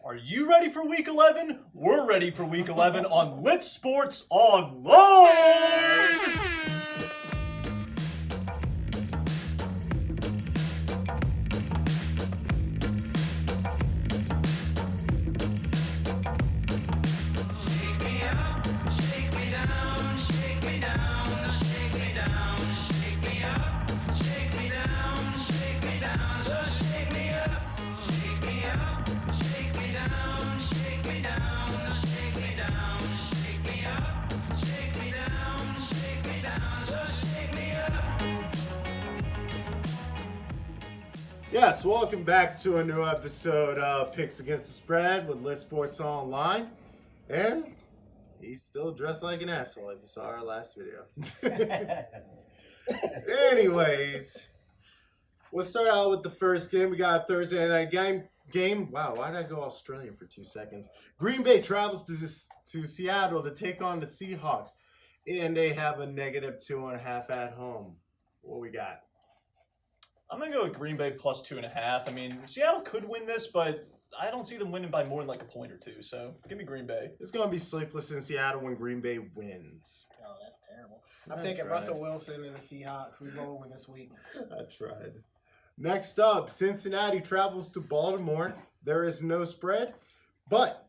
Are you ready for Week 11? We're ready for Week 11 on Lit Sports Online! Yes, welcome back to a new episode of Picks Against the Spread with Lit Sports Online. And he's still dressed like an asshole if you saw our last video. Anyways, we'll start out with the first game. We got a Thursday night game. Wow, why did I go Australian for 2 seconds? Green Bay travels to Seattle to take on the Seahawks. And they have a -2.5 at home. What we got? I'm going to go with Green Bay plus 2.5. I mean, Seattle could win this, but I don't see them winning by more than like a point or two. So give me Green Bay. It's going to be sleepless in Seattle when Green Bay wins. Oh, that's terrible. I'm taking Russell Wilson and the Seahawks. We rolling this week. I tried. Next up, Cincinnati travels to Baltimore. There is no spread, but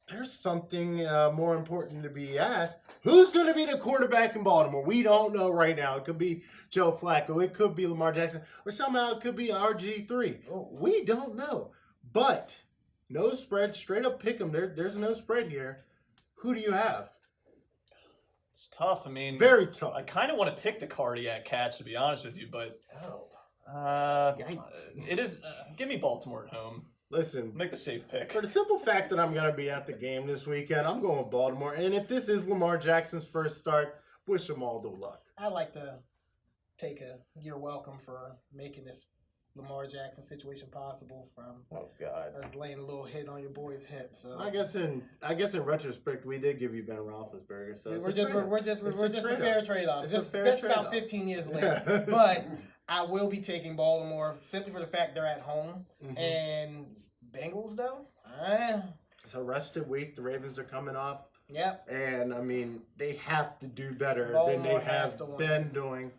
there's something more important to be asked. Who's going to be the quarterback in Baltimore? We don't know right now. It could be Joe Flacco. It could be Lamar Jackson. Or somehow it could be RG3. We don't know. But no spread. Straight up pick them. There's no spread here. Who do you have? It's tough. I mean, very tough. I kind of want to pick the cardiac cats, to be honest with you, but it is. Give me Baltimore at home. Listen, make the safe pick. For the simple fact that I'm going to be at the game this weekend, I'm going with Baltimore. And if this is Lamar Jackson's first start, wish him all the luck. I'd like to take you're welcome for making this Lamar Jackson situation possible from us laying a little hit on your boy's hip. So I guess in retrospect, we did give you Ben Roethlisberger. So we're just a fair trade-off. It's just about 15 years later. Yeah. But I will be taking Baltimore simply for the fact they're at home. Mm-hmm. And Bengals, though, it's a rested week. The Ravens are coming off. Yep. And, I mean, they have to do better than they have been doing.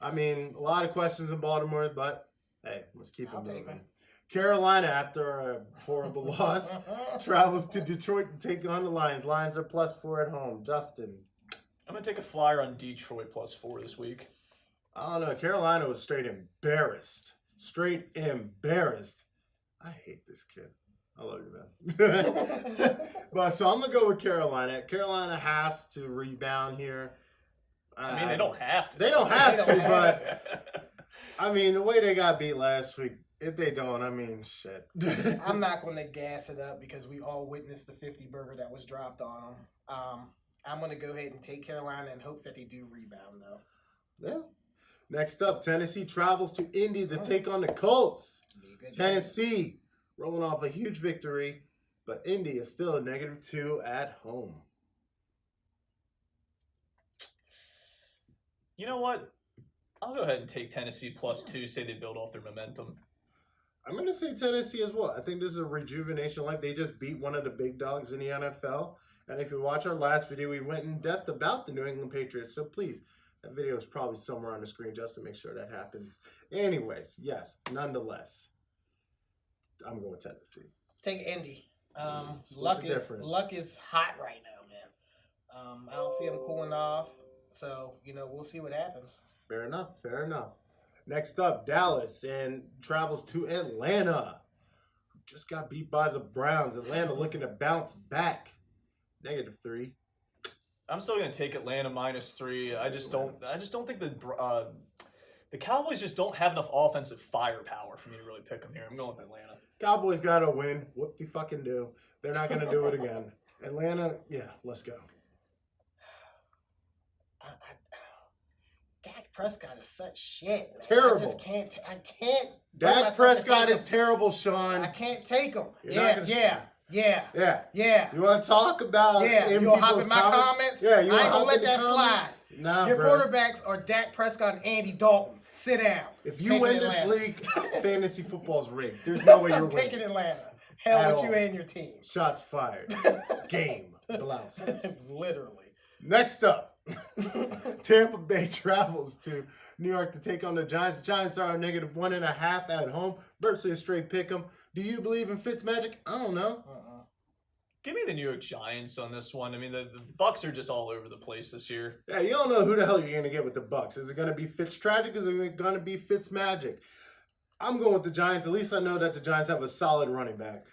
I mean, a lot of questions in Baltimore, but, hey, let's keep them moving. Carolina, after a horrible loss, travels to Detroit to take on the Lions. Lions are +4 at home. Justin. I'm going to take a flyer on Detroit +4 this week. I don't know. Carolina was straight embarrassed. I hate this kid. I love you, man. But so I'm going to go with Carolina. Carolina has to rebound here. I mean, they don't have to. They don't have to, but I mean, the way they got beat last week, if they don't, I mean, shit. I'm not going to gas it up because we all witnessed the 50 burger that was dropped on them. I'm going to go ahead and take Carolina in hopes that they do rebound, though. Yeah. Next up, Tennessee travels to Indy to take on the Colts. Tennessee rolling off a huge victory, but Indy is still a -2 at home. You know what? I'll go ahead and take Tennessee +2, say they build off their momentum. I'm going to say Tennessee as well. I think this is a rejuvenation life. They just beat one of the big dogs in the NFL. And if you watch our last video, we went in depth about the New England Patriots. So please, that video is probably somewhere on the screen just to make sure that happens. Anyways, yes, nonetheless, I'm going with Tennessee. Take Indy. Luck is hot right now, man. I don't see them cooling off. So, we'll see what happens. Fair enough. Next up, Dallas and travels to Atlanta. Just got beat by the Browns. Atlanta looking to bounce back. -3. I'm still going to take Atlanta -3. I just don't think the Cowboys just don't have enough offensive firepower for me to really pick them here. I'm going with Atlanta. Cowboys got to win. Whoop de fucking do. They're not going to do it again. Atlanta, yeah, let's go. Dak Prescott is such shit, man. Terrible. I just can't. I can't. Dak Prescott is terrible, Sean. I can't take him. Yeah. You want to talk about? Yeah. You gonna hop in my comments? Yeah. I ain't gonna let that slide. Nah, Your bro. quarterbacks are Dak Prescott and Andy Dalton. Sit down. If you win this league, fantasy football's rigged. There's no way you're winning. I'm taking Atlanta. Hell At with all. you and your team. Shots fired. Game. Blouses. Literally. Next up, Tampa Bay travels to New York to take on the Giants. The Giants are a -1.5 at home. Virtually a straight pick 'em. Do you believe in Fitzmagic? I don't know. Give me the New York Giants on this one. I mean, the Bucks are just all over the place this year. Yeah, you don't know who the hell you're going to get with the Bucks. Is it going to be Fitztragic or is it going to be Fitzmagic? I'm going with the Giants. At least I know that the Giants have a solid running back.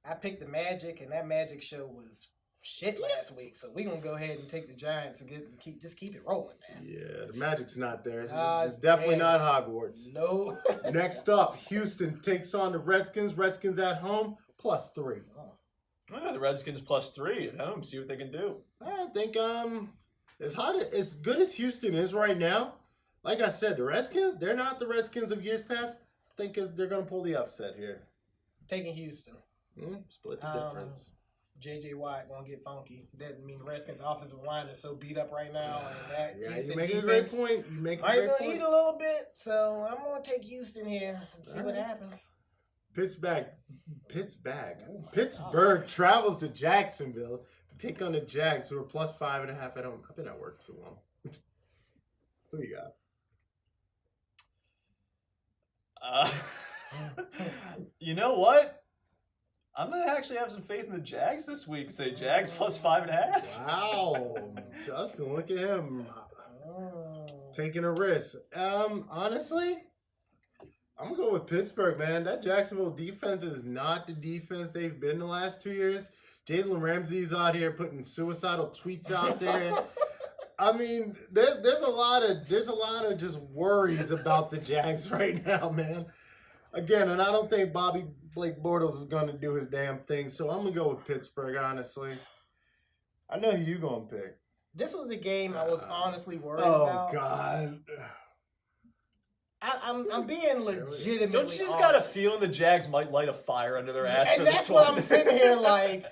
I picked the Magic, and that Magic show was shit last week. So we're going to go ahead and take the Giants and keep it rolling, man. Yeah, the Magic's not there. It's It's definitely dead. not Hogwarts. No. Next up, Houston takes on the Redskins. Redskins at home, +3. Oh, the Redskins +3 at home. See what they can do. I think as good as Houston is right now, like I said, the Redskins, they're not the Redskins of years past. I think they're going to pull the upset here. Taking Houston. Split the difference. J.J. Watt gonna get funky. That mean the Redskins' offensive line is so beat up right now, and that Yeah, Houston you make a defense great point. You make a might great gonna point. eat a little bit. So I'm gonna take Houston here and see what Alright. happens. Pittsburgh travels to Jacksonville to take on the Jags, who are +5.5 at home. I've been at work too long. Who you got? You know what? I'm gonna actually have some faith in the Jags this week. Say Jags +5.5. Wow, Justin, look at him taking a risk. Honestly, I'm gonna go with Pittsburgh, man. That Jacksonville defense is not the defense they've been the last 2 years. Jalen Ramsey's out here putting suicidal tweets out there. I mean, there's a lot of just worries about the Jags right now, man. Again, and I don't think Blake Bortles is going to do his damn thing, so I'm going to go with Pittsburgh, honestly. I know who you going to pick. This was the game I was honestly worried Oh, about. God. I'm being legitimately Don't you just honest. got a feeling the Jags might light a fire under their ass for And this that's one? what I'm sitting here like.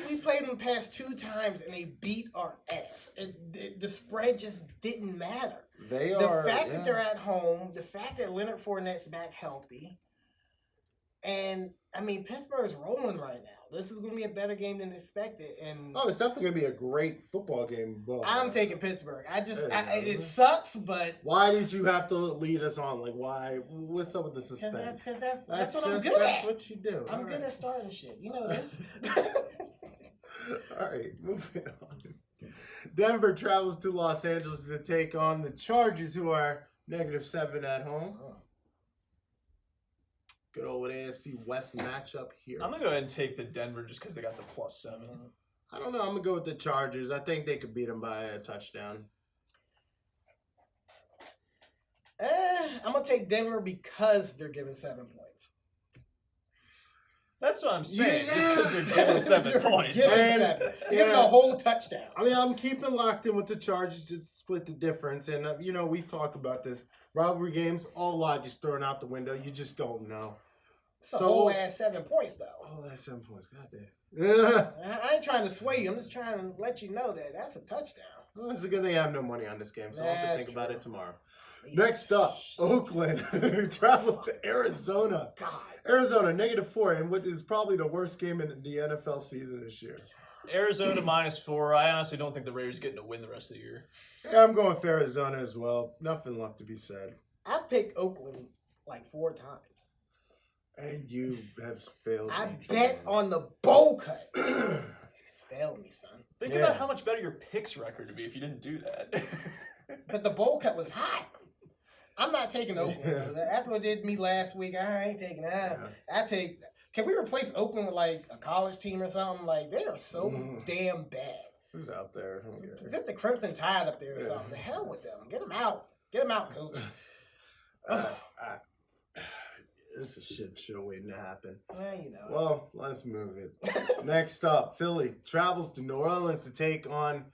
We played them the past 2 times and they beat our ass. The spread just didn't matter. The fact that they're at home, the fact that Leonard Fournette's back healthy, and I mean Pittsburgh's rolling right now. This is going to be a better game than expected, and it's definitely going to be a great football game. But I'm taking Pittsburgh. It sucks, but why did you have to lead us on? Like, why? What's up with the suspense? Because that's what I'm good at. That's what you do. I'm good at starting shit. You know this. All right, moving on. Denver travels to Los Angeles to take on the Chargers, who are -7 at home. Good old AFC West matchup here. I'm gonna go ahead and take the Denver just because they got the +7. I don't know. I'm gonna go with the Chargers. I think they could beat them by a touchdown. I'm gonna take Denver because they're giving 7 points. That's what I'm saying. Yeah. Just because they're giving 7 points. Giving a whole touchdown. I mean, I'm keeping locked in with the Chargers to split the difference. And, we talk about this. Rivalry games, all logic's thrown out the window. You just don't know. It's a whole ass 7 points, though. Oh, that's 7 points. God damn. I ain't trying to sway you. I'm just trying to let you know that that's a touchdown. Well, it's a good thing I have no money on this game, so I'll have to think about it tomorrow. Please. Next up, Oakland travels to Arizona. God. Arizona, -4, in what is probably the worst game in the NFL season this year. Arizona -4. I honestly don't think the Raiders getting to win the rest of the year. Yeah, I'm going for Arizona as well. Nothing left to be said. I've picked Oakland like 4 times. And you have failed. I me. bet on the bowl cut. It's failed me, son. Think Yeah. about how much better your picks record would be if you didn't do that. But the bowl cut was hot. I'm not taking Oakland. After what did me last week, I ain't taking that. Yeah. Can we replace Oakland with like a college team or something? Like they are so damn bad. Who's out there? Is it the Crimson Tide up there or something? The hell with them. Get them out. Get them out, coach. This is a shit show waiting to happen. You know. Well, let's move it. Next up, Philly travels to New Orleans to take on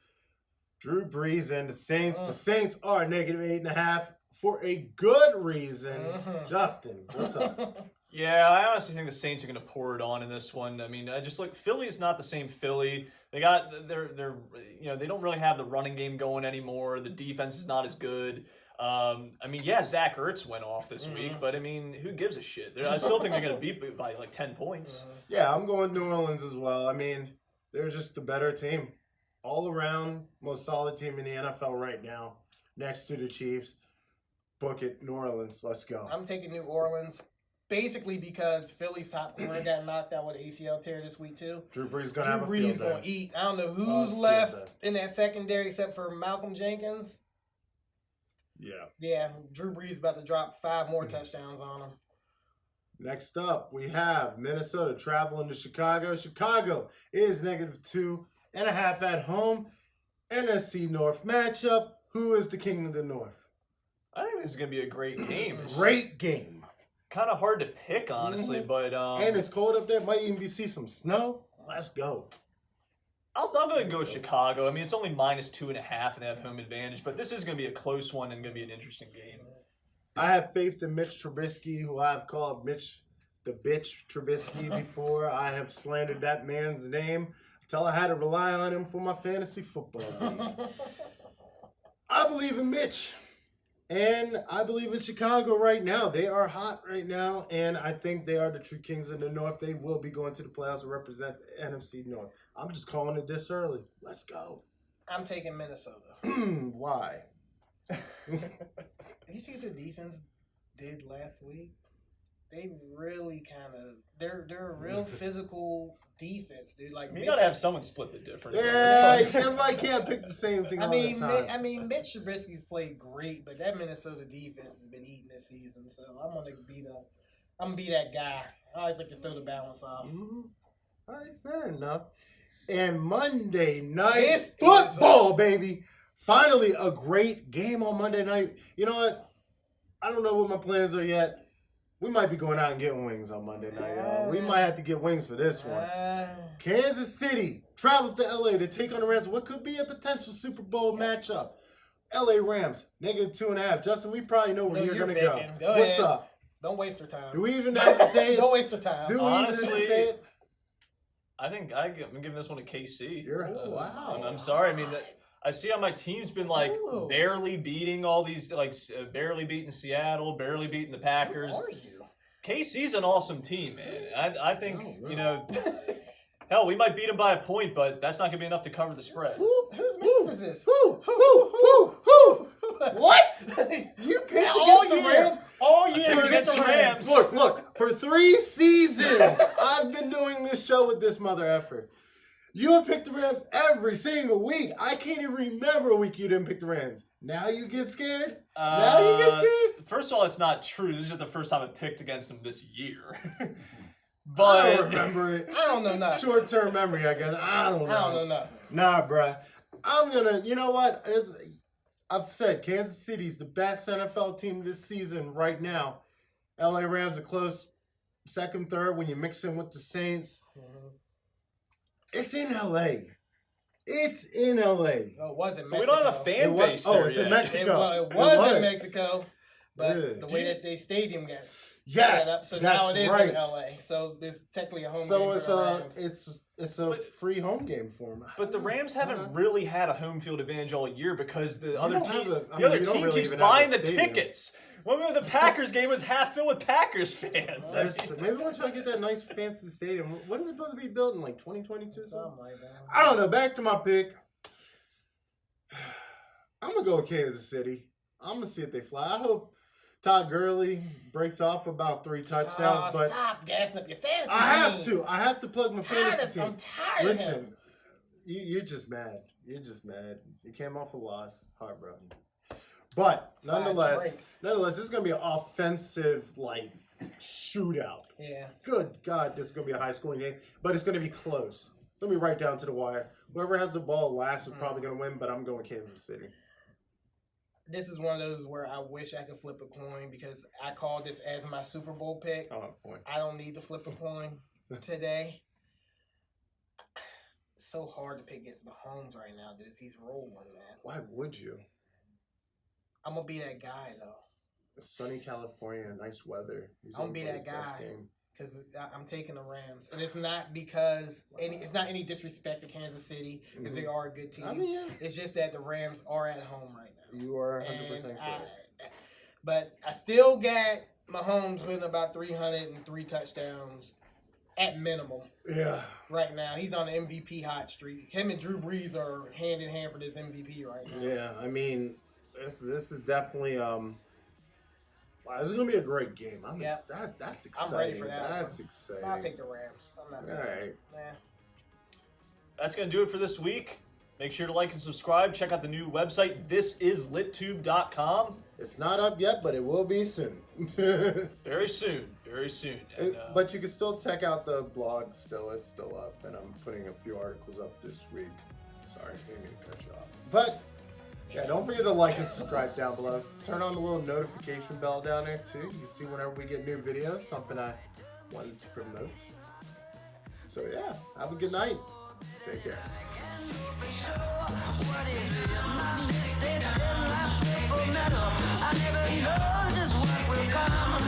Drew Brees and the Saints. The Saints are -8.5 for a good reason. Justin, what's up? Yeah, I honestly think the Saints are going to pour it on in this one. I mean, I just look. Philly is not the same Philly. They got they don't really have the running game going anymore. The defense is not as good. I mean, yeah, Zach Ertz went off this week, but I mean, who gives a shit? I still think they're going to beat by like 10 points. Yeah, I'm going New Orleans as well. I mean, they're just a better team. All around, most solid team in the NFL right now, next to the Chiefs. Book it, New Orleans. Let's go. I'm taking New Orleans. Basically because Philly's top corner got knocked out with an ACL tear this week too. Drew Brees going to have a field day. Drew Brees going to eat. I don't know who's left in that secondary except for Malcolm Jenkins. Yeah. Yeah, Drew Brees about to drop 5 more touchdowns on him. Next up, we have Minnesota traveling to Chicago. Chicago is -2.5 at home. NFC North matchup. Who is the king of the North? I think this is going to be a great game. Great game. Kind of hard to pick, honestly, but... and it's cold up there. Might even see some snow. Let's go. I'm going to go with Chicago. I mean, it's only -2.5 and they have home advantage, but this is going to be a close one and going to be an interesting game. I have faith in Mitch Trubisky, who I've called Mitch the Bitch Trubisky before. I have slandered that man's name until I had to rely on him for my fantasy football league. I believe in Mitch. And I believe in Chicago right now. They are hot right now, and I think they are the true kings of the North. They will be going to the playoffs and represent the NFC North. I'm just calling it this early. Let's go. I'm taking Minnesota. Why? You see what their defense did last week? They really kind of they're a real physical defense, dude. Like You gotta have someone split the difference. Yeah, everybody can't pick the same thing all the time. I mean, Mitch Trubisky's played great, but that Minnesota defense has been eating this season. So I'm gonna be that guy. I always like to throw the balance off. Mm-hmm. All right, fair enough. And Monday night football, baby. Finally, a great game on Monday night. You know what? I don't know what my plans are yet. We might be going out and getting wings on Monday night, y'all. We might have to get wings for this one. Kansas City travels to LA to take on the Rams. What could be a potential Super Bowl matchup? LA Rams, -2.5. Justin, we probably know where you're going to go. What's up? Don't waste your time. Do we even have to say it? Don't waste your time. Do we Honestly, even have to say it? I think I'm giving this one to KC. Wow. I'm sorry. I mean, I see how my team's been like barely beating all these, like barely beating Seattle, barely beating the Packers. Who are you? KC's an awesome team, man. I think, you know, hell, we might beat them by a point, but that's not going to be enough to cover the spread. Whose means is this? Who? What? You picked all against the year. Rams? All year picked against the Rams. Look, for 3 seasons, I've been doing this show with this mother effer. You have picked the Rams every single week. I can't even remember a week you didn't pick the Rams. Now you get scared? Now you get scared? First of all, it's not true. This is the first time I picked against them this year. But I don't remember it. I don't know nothing. Short-term memory, I guess. I don't know nothing. Nah, bruh. I'm going to, you know what? I've said Kansas City's the best NFL team this season right now. LA Rams are close second, third when you mix in with the Saints. It's in LA. It's in LA. Oh, it wasn't Mexico. We don't have a fan base there it's in yet. Mexico. It was in Mexico, but Yeah. the way that they stadium got Yes, set up, so that's now it is right. in LA. So there's technically a home So game it's for the a Rams. it's a free home game for them. But the Rams haven't really had a home field advantage all year because the other don't team, have the other you don't team really keeps even have a buying the stadium. tickets. When we were the Packers game, was half filled with Packers fans. Maybe we'll try to get that nice fancy stadium. When is it supposed to be built in, like 2022 or something? Something like that. I don't know. Back to my pick. I'm going to go with Kansas City. I'm going to see if they fly. I hope Todd Gurley breaks off about 3 touchdowns. But stop gassing up your fantasy I have to plug my fantasy team. I'm tired of him. Listen, you're just mad. You're just mad. You came off a loss. Heartbroken. But nonetheless, this is going to be an offensive, like, shootout. Yeah. Good God, this is going to be a high-scoring game. But it's going to be close. It's going to be right down to the wire. Whoever has the ball last is probably going to win, but I'm going Kansas City. This is one of those where I wish I could flip a coin because I called this as my Super Bowl pick. Oh, boy. I don't need to flip a coin today. It's so hard to pick against Mahomes right now, dude. He's rolling, man. Why would you? I'm going to be that guy, though. Sunny California, nice weather. I'm going to be that guy because I'm taking the Rams. And it's not because it's not any disrespect to Kansas City because they are a good team. I mean, yeah. It's just that the Rams are at home right now. You are 100% correct. But I still got Mahomes with about 303 touchdowns at minimum. Yeah. Right now, he's on the MVP hot streak. Him and Drew Brees are hand in hand for this MVP right now. Yeah, I mean, this is definitely wow, this is gonna be a great game. That's exciting. I'm ready for that. That's exciting. I'll take the Rams. I'm not. All right. Nah. That's going to do it for this week. Make sure to like and subscribe. Check out the new website, thisislitTube.com. It's not up yet, but it will be soon. Very soon. Very soon. And, but you can still check out the blog still. It's still up, and I'm putting a few articles up this week. Sorry, I didn't mean to cut you off. But, yeah, don't forget to like and subscribe down below. Turn on the little notification bell down there, too. You can see whenever we get new videos, something I wanted to promote. So, yeah, have a good night. Take care. I never know just what will come.